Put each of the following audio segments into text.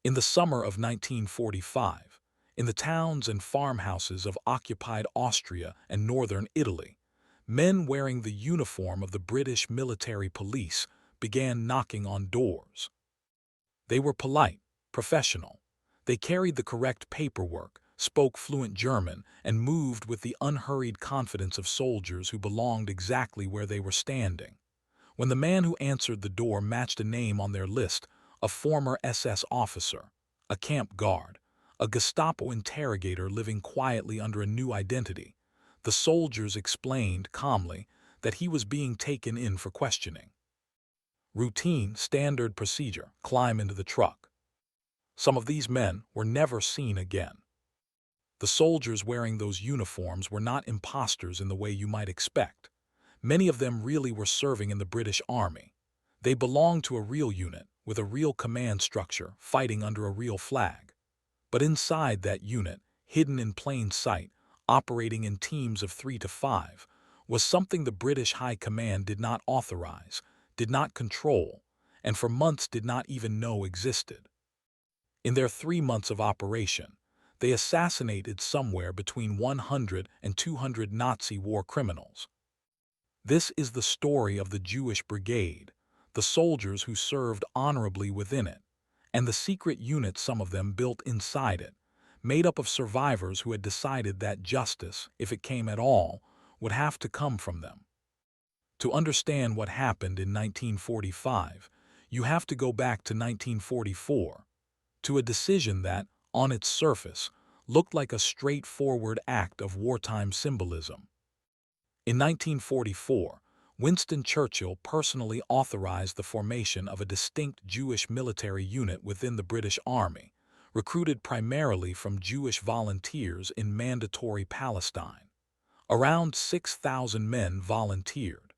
In the summer of 1945, in the towns and farmhouses of occupied Austria and northern Italy, men wearing the uniform of the British military police began knocking on doors. They were polite, professional. They carried the correct paperwork, spoke fluent German, and moved with the unhurried confidence of soldiers who belonged exactly where they were standing. When the man who answered the door matched a name on their list, a former SS officer, a camp guard, a Gestapo interrogator living quietly under a new identity, the soldiers explained calmly that he was being taken in for questioning. Routine, standard procedure, climb into the truck. Some of these men were never seen again. The soldiers wearing those uniforms were not imposters in the way you might expect. Many of them really were serving in the British Army. They belonged to a real unit, with a real command structure, fighting under a real flag. But inside that unit, hidden in plain sight, operating in teams of 3 to 5, was something the British High Command did not authorize, did not control, and for months did not even know existed. In their 3 months of operation, they assassinated somewhere between 100 and 200 Nazi war criminals. This is the story of the Jewish Brigade, the soldiers who served honorably within it, and the secret unit some of them built inside it, made up of survivors who had decided that justice, if it came at all, would have to come from them. To understand what happened in 1945, you have to go back to 1944, to a decision that, on its surface, looked like a straightforward act of wartime symbolism. In 1944, Winston Churchill personally authorized the formation of a distinct Jewish military unit within the British Army, recruited primarily from Jewish volunteers in Mandatory Palestine. Around 6,000 men volunteered.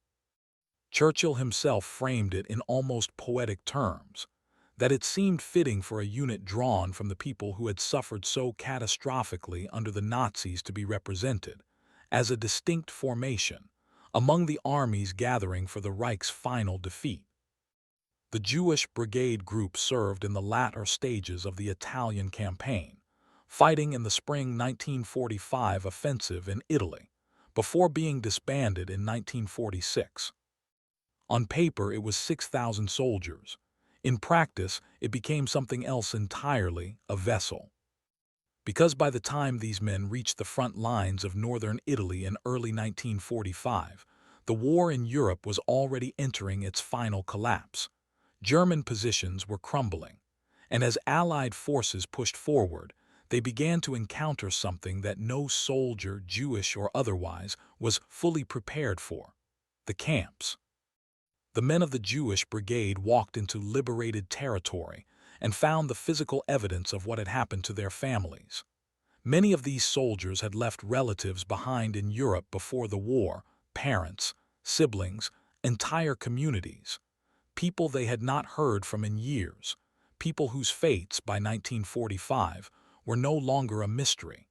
Churchill himself framed it in almost poetic terms, that it seemed fitting for a unit drawn from the people who had suffered so catastrophically under the Nazis to be represented, as a distinct formation, among the armies gathering for the Reich's final defeat. The Jewish Brigade group served in the latter stages of the Italian campaign, fighting in the spring 1945 offensive in Italy, before being disbanded in 1946. On paper, it was 6,000 soldiers. In practice, it became something else entirely, a vessel. Because by the time these men reached the front lines of northern Italy in early 1945, the war in Europe was already entering its final collapse. German positions were crumbling, and as Allied forces pushed forward, they began to encounter something that no soldier, Jewish or otherwise, was fully prepared for: the camps. The men of the Jewish Brigade walked into liberated territory and found the physical evidence of what had happened to their families. Many of these soldiers had left relatives behind in Europe before the war, parents, siblings, entire communities, people they had not heard from in years, people whose fates, by 1945, were no longer a mystery.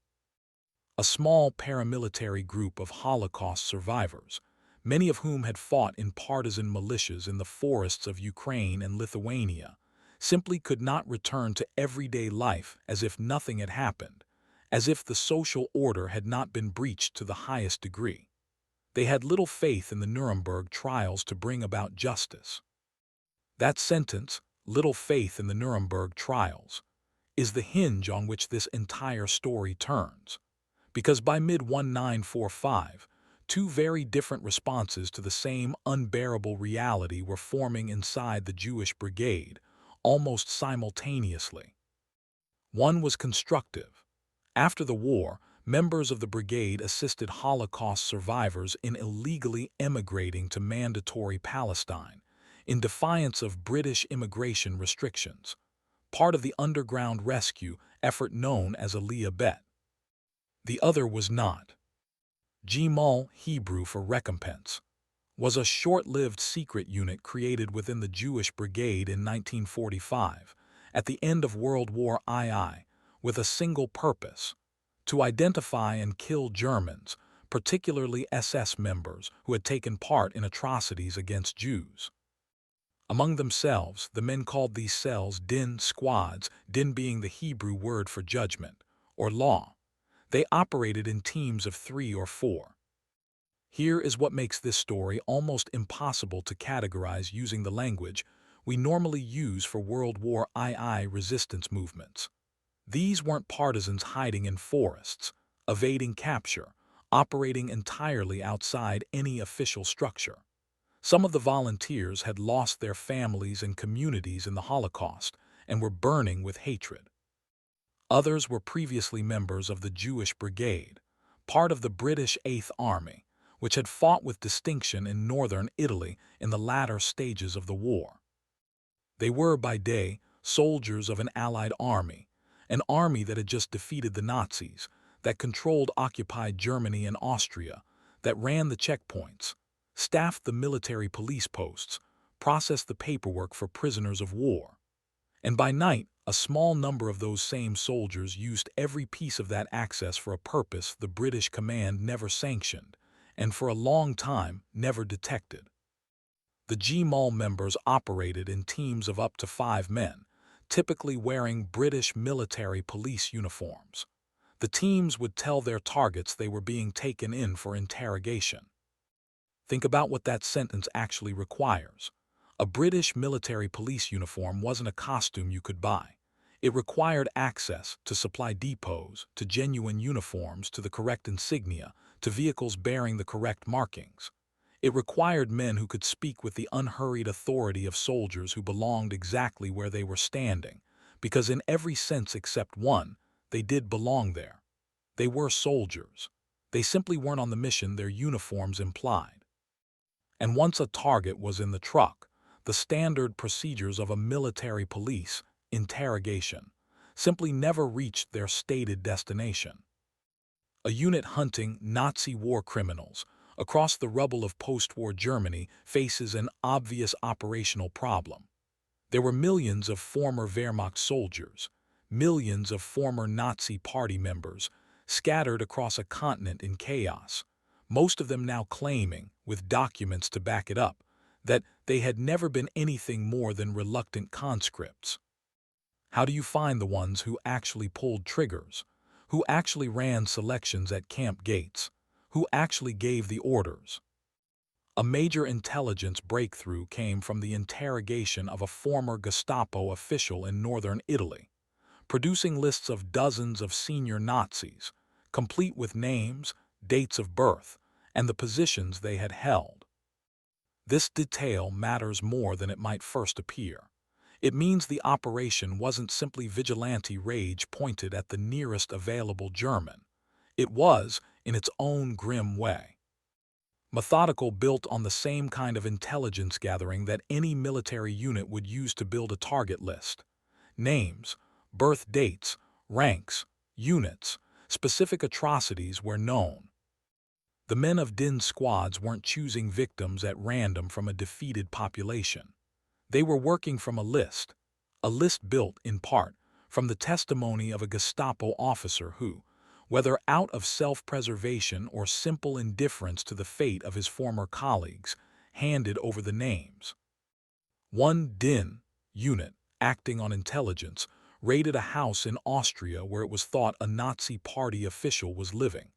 A small paramilitary group of Holocaust survivors, many of whom had fought in partisan militias in the forests of Ukraine and Lithuania, simply could not return to everyday life as if nothing had happened, as if the social order had not been breached to the highest degree. They had little faith in the Nuremberg trials to bring about justice. That sentence, little faith in the Nuremberg trials, is the hinge on which this entire story turns, because by mid-1945, two very different responses to the same unbearable reality were forming inside the Jewish Brigade, almost simultaneously. One was constructive. After the war, members of the brigade assisted Holocaust survivors in illegally emigrating to Mandatory Palestine, in defiance of British immigration restrictions, part of the underground rescue effort known as Aliyah Bet. The other was not. Gimel, Hebrew for recompense, was a short-lived secret unit created within the Jewish Brigade in 1945, at the end of World War II, with a single purpose: to identify and kill Germans, particularly SS members who had taken part in atrocities against Jews. Among themselves, the men called these cells din squads, din being the Hebrew word for judgment, or law. They operated in teams of 3 or 4. Here is what makes this story almost impossible to categorize using the language we normally use for World War II resistance movements. These weren't partisans hiding in forests, evading capture, operating entirely outside any official structure. Some of the volunteers had lost their families and communities in the Holocaust and were burning with hatred. Others were previously members of the Jewish Brigade, part of the British Eighth Army, which had fought with distinction in northern Italy in the latter stages of the war. They were, by day, soldiers of an Allied army, an army that had just defeated the Nazis, that controlled occupied Germany and Austria, that ran the checkpoints, staffed the military police posts, processed the paperwork for prisoners of war. And by night, a small number of those same soldiers used every piece of that access for a purpose the British command never sanctioned, and for a long time never detected. The GMAL members operated in teams of up to 5 men, typically wearing British military police uniforms. The teams would tell their targets they were being taken in for interrogation. Think about what that sentence actually requires. A British military police uniform wasn't a costume you could buy. It required access to supply depots, to genuine uniforms, to the correct insignia, to vehicles bearing the correct markings. It required men who could speak with the unhurried authority of soldiers who belonged exactly where they were standing, because in every sense except one, they did belong there. They were soldiers. They simply weren't on the mission their uniforms implied. And once a target was in the truck, the standard procedures of a military police interrogation simply never reached their stated destination. A unit hunting Nazi war criminals across the rubble of post-war Germany faces an obvious operational problem. There were millions of former Wehrmacht soldiers, millions of former Nazi party members, scattered across a continent in chaos, most of them now claiming, with documents to back it up, that they had never been anything more than reluctant conscripts. How do you find the ones who actually pulled triggers, who actually ran selections at camp gates, who actually gave the orders? A major intelligence breakthrough came from the interrogation of a former Gestapo official in northern Italy, producing lists of dozens of senior Nazis, complete with names, dates of birth, and the positions they had held. This detail matters more than it might first appear. It means the operation wasn't simply vigilante rage pointed at the nearest available German. It was, in its own grim way, methodical, built on the same kind of intelligence gathering that any military unit would use to build a target list. Names, birth dates, ranks, units, specific atrocities were known. The men of Din squads weren't choosing victims at random from a defeated population. They were working from a list built, in part, from the testimony of a Gestapo officer who, whether out of self-preservation or simple indifference to the fate of his former colleagues, handed over the names. One Din unit, acting on intelligence, raided a house in Austria where it was thought a Nazi party official was living.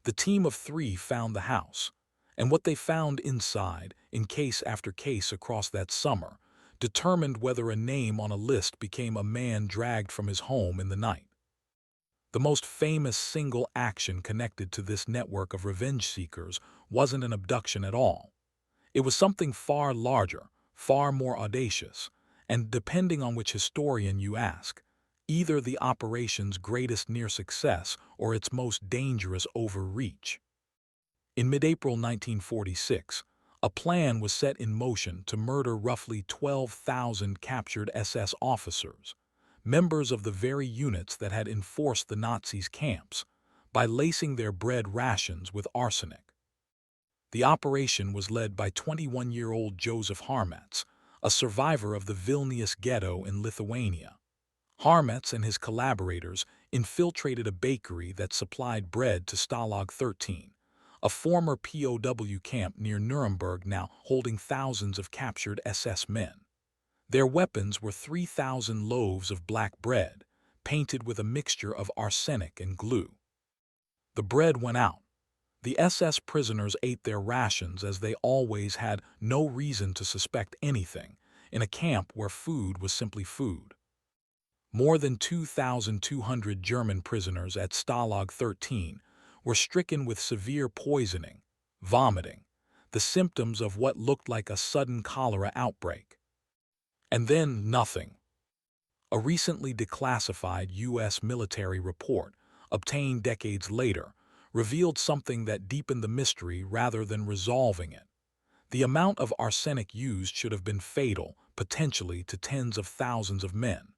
The team of 3 found the house, and what they found inside, in case after case across that summer, determined whether a name on a list became a man dragged from his home in the night. The most famous single action connected to this network of revenge seekers wasn't an abduction at all. It was something far larger, far more audacious, and depending on which historian you ask, either the operation's greatest near success or its most dangerous overreach. In mid-April 1946, a plan was set in motion to murder roughly 12,000 captured SS officers, members of the very units that had enforced the Nazis' camps, by lacing their bread rations with arsenic. The operation was led by 21-year-old Joseph Harmatz, a survivor of the Vilnius ghetto in Lithuania. Harmatz and his collaborators infiltrated a bakery that supplied bread to Stalag 13, a former POW camp near Nuremberg now holding thousands of captured SS men. Their weapons were 3,000 loaves of black bread, painted with a mixture of arsenic and glue. The bread went out. The SS prisoners ate their rations as they always had no reason to suspect anything, in a camp where food was simply food. More than 2,200 German prisoners at Stalag 13 were stricken with severe poisoning, vomiting, the symptoms of what looked like a sudden cholera outbreak. And then nothing. A recently declassified U.S. military report, obtained decades later, revealed something that deepened the mystery rather than resolving it. The amount of arsenic used should have been fatal, potentially to tens of thousands of men.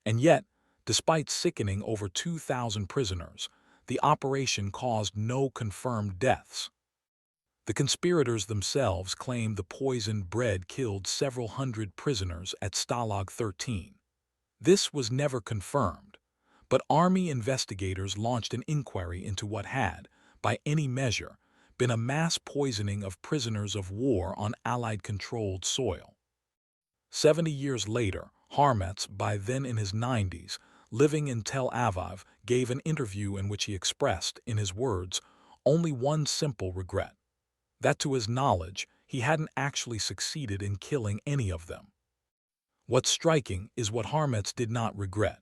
And yet, despite sickening over 2,000 prisoners, the operation caused no confirmed deaths. The conspirators themselves claimed the poisoned bread killed several hundred prisoners at Stalag 13. This was never confirmed, but army investigators launched an inquiry into what had, by any measure, been a mass poisoning of prisoners of war on Allied-controlled soil. 70 years later, Harmetz, by then in his 90s, living in Tel Aviv, gave an interview in which he expressed, in his words, only one simple regret: that to his knowledge, he hadn't actually succeeded in killing any of them. What's striking is what Harmetz did not regret.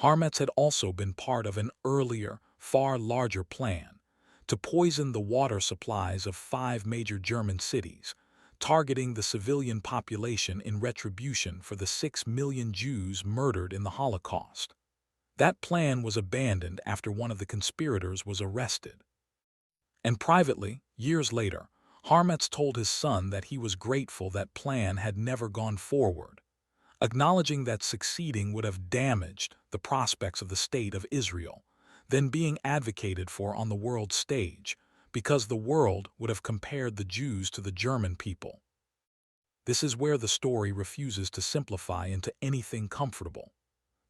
Harmetz had also been part of an earlier, far larger plan to poison the water supplies of 5 major German cities, targeting the civilian population in retribution for the 6 million Jews murdered in the Holocaust. That plan was abandoned after one of the conspirators was arrested. And privately, years later, Harmetz told his son that he was grateful that plan had never gone forward, acknowledging that succeeding would have damaged the prospects of the state of Israel, then being advocated for on the world stage, because the world would have compared the Jews to the German people. This is where the story refuses to simplify into anything comfortable.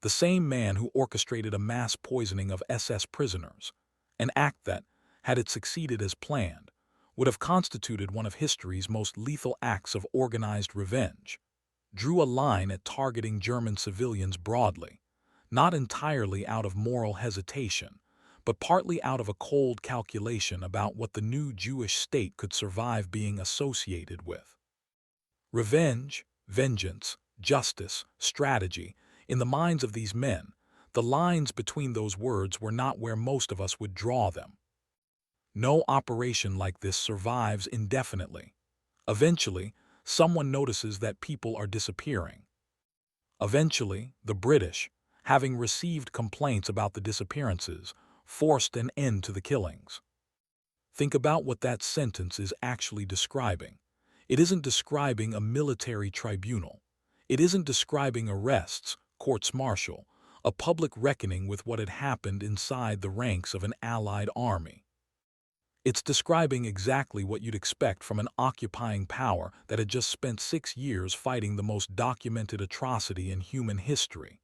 The same man who orchestrated a mass poisoning of SS prisoners, an act that, had it succeeded as planned, would have constituted one of history's most lethal acts of organized revenge, drew a line at targeting German civilians broadly, not entirely out of moral hesitation, but partly out of a cold calculation about what the new Jewish state could survive being associated with. Revenge, vengeance, justice, strategy, in the minds of these men, the lines between those words were not where most of us would draw them. No operation like this survives indefinitely. Eventually, someone notices that people are disappearing. Eventually, the British, having received complaints about the disappearances, forced an end to the killings. Think about what that sentence is actually describing. It isn't describing a military tribunal. It isn't describing arrests, courts-martial, a public reckoning with what had happened inside the ranks of an Allied army. It's describing exactly what you'd expect from an occupying power that had just spent 6 years fighting the most documented atrocity in human history,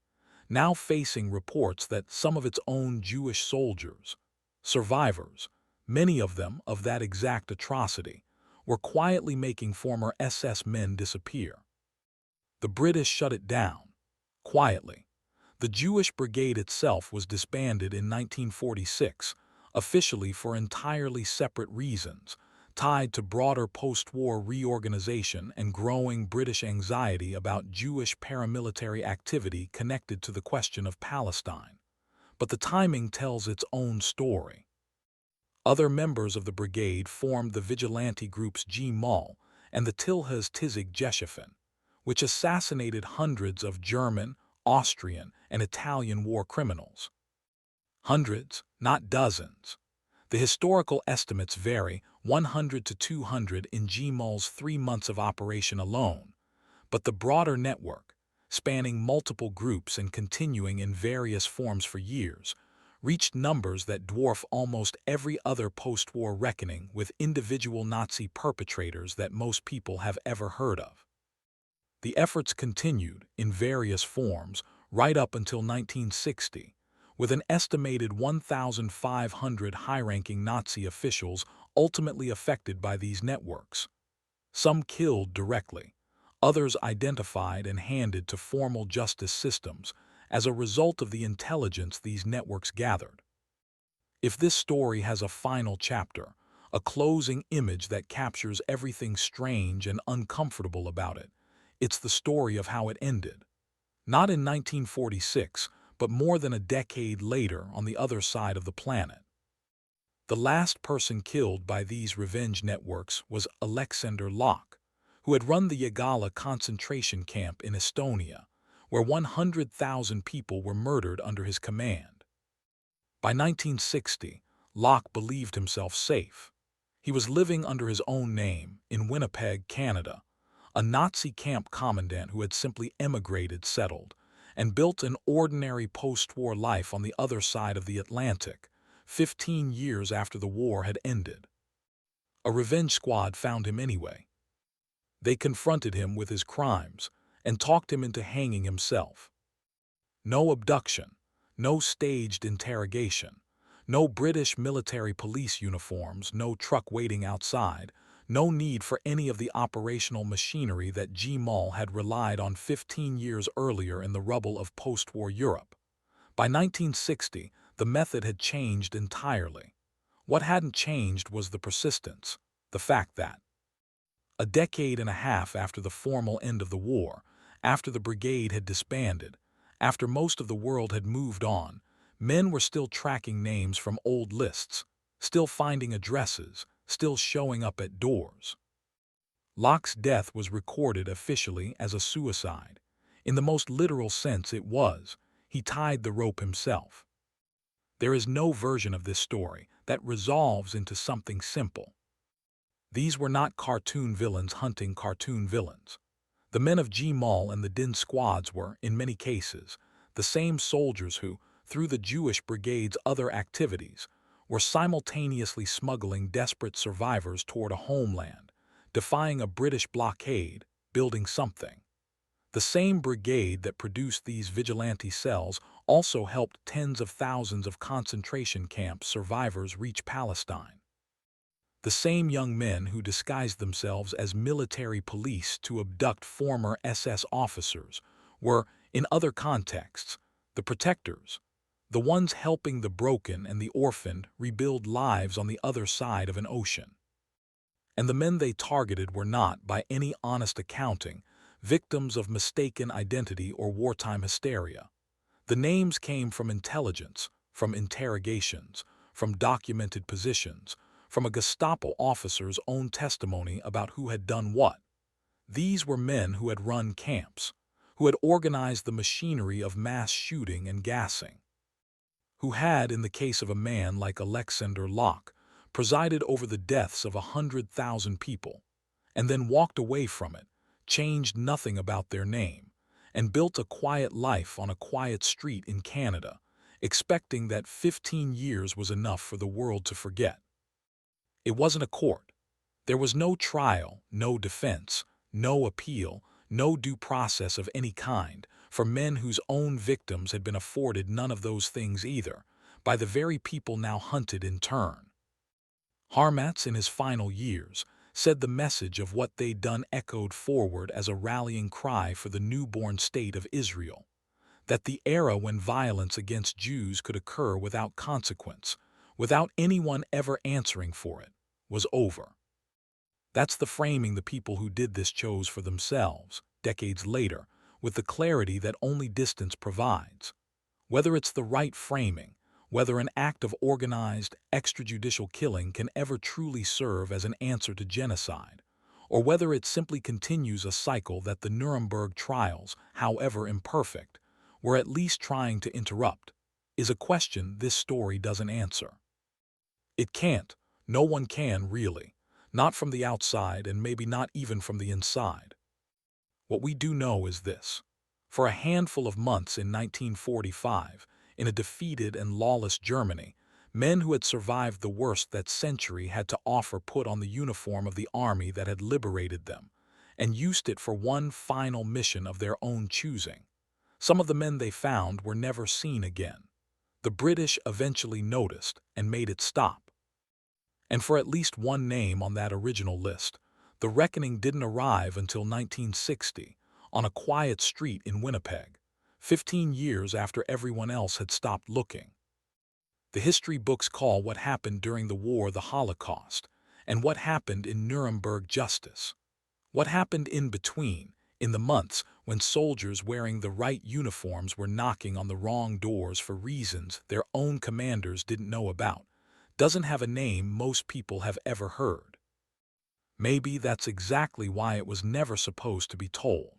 now facing reports that some of its own Jewish soldiers, survivors, many of them of that exact atrocity, were quietly making former SS men disappear. The British shut it down, quietly. The Jewish Brigade itself was disbanded in 1946, officially for entirely separate reasons, tied to broader post-war reorganization and growing British anxiety about Jewish paramilitary activity connected to the question of Palestine. But the timing tells its own story. Other members of the brigade formed the vigilante groups G-Mal and the Tilhas Tizig Geschaffen, which assassinated hundreds of German, Austrian, and Italian war criminals. Hundreds, not dozens. The historical estimates vary, 100 to 200 in G-Mal's 3 months of operation alone, but the broader network, spanning multiple groups and continuing in various forms for years, reached numbers that dwarf almost every other post-war reckoning with individual Nazi perpetrators that most people have ever heard of. The efforts continued, in various forms, right up until 1960, with an estimated 1,500 high-ranking Nazi officials ultimately affected by these networks. Some killed directly, others identified and handed to formal justice systems as a result of the intelligence these networks gathered. If this story has a final chapter, a closing image that captures everything strange and uncomfortable about it, it's the story of how it ended. Not in 1946, but more than a decade later on the other side of the planet. The last person killed by these revenge networks was Alexander Locke, who had run the Yagala concentration camp in Estonia, where 100,000 people were murdered under his command. By 1960, Locke believed himself safe. He was living under his own name in Winnipeg, Canada, a Nazi camp commandant who had simply emigrated, settled, and built an ordinary post-war life on the other side of the Atlantic, 15 years after the war had ended. A revenge squad found him anyway. They confronted him with his crimes and talked him into hanging himself. No abduction, no staged interrogation, no British military police uniforms, no truck waiting outside, no need for any of the operational machinery that Gestapo had relied on 15 years earlier in the rubble of post-war Europe. By 1960, the method had changed entirely. What hadn't changed was the persistence, the fact that, a decade and a half after the formal end of the war, after the brigade had disbanded, after most of the world had moved on, men were still tracking names from old lists, still finding addresses, still showing up at doors. Locke's death was recorded officially as a suicide. In the most literal sense it was. He tied the rope himself. There is no version of this story that resolves into something simple. These were not cartoon villains hunting cartoon villains. The men of Gestapo and the Din squads were, in many cases, the same soldiers who, through the Jewish Brigade's other activities, were simultaneously smuggling desperate survivors toward a homeland, defying a British blockade, building something. The same brigade that produced these vigilante cells also helped tens of thousands of concentration camp survivors reach Palestine. The same young men who disguised themselves as military police to abduct former SS officers were, in other contexts, the protectors, the ones helping the broken and the orphaned rebuild lives on the other side of an ocean. And the men they targeted were not, by any honest accounting, victims of mistaken identity or wartime hysteria. The names came from intelligence, from interrogations, from documented positions, from a Gestapo officer's own testimony about who had done what. These were men who had run camps, who had organized the machinery of mass shooting and gassing, who had, in the case of a man like Alexander Locke, presided over the deaths of 100,000 people, and then walked away from it, changed nothing about their name, and built a quiet life on a quiet street in Canada, expecting that 15 years was enough for the world to forget. It wasn't a court. There was no trial, no defense, no appeal, no due process of any kind for men whose own victims had been afforded none of those things either, by the very people now hunted in turn. Harmatz, in his final years, said the message of what they'd done echoed forward as a rallying cry for the newborn state of Israel, that the era when violence against Jews could occur without consequence, without anyone ever answering for it, was over. That's the framing the people who did this chose for themselves, decades later, with the clarity that only distance provides. Whether it's the right framing, whether an act of organized, extrajudicial killing can ever truly serve as an answer to genocide, or whether it simply continues a cycle that the Nuremberg trials, however imperfect, were at least trying to interrupt, is a question this story doesn't answer. It can't. No one can, really. Not from the outside and maybe not even from the inside. What we do know is this. For a handful of months in 1945, in a defeated and lawless Germany, men who had survived the worst that century had to offer put on the uniform of the army that had liberated them, and used it for one final mission of their own choosing. Some of the men they found were never seen again. The British eventually noticed and made it stop. And for at least one name on that original list, The reckoning didn't arrive until 1960, on a quiet street in Winnipeg, 15 years after everyone else had stopped looking. The history books call what happened during the war the Holocaust, and what happened in Nuremberg justice. What happened in between, in the months when soldiers wearing the right uniforms were knocking on the wrong doors for reasons their own commanders didn't know about, doesn't have a name most people have ever heard. Maybe that's exactly why it was never supposed to be told.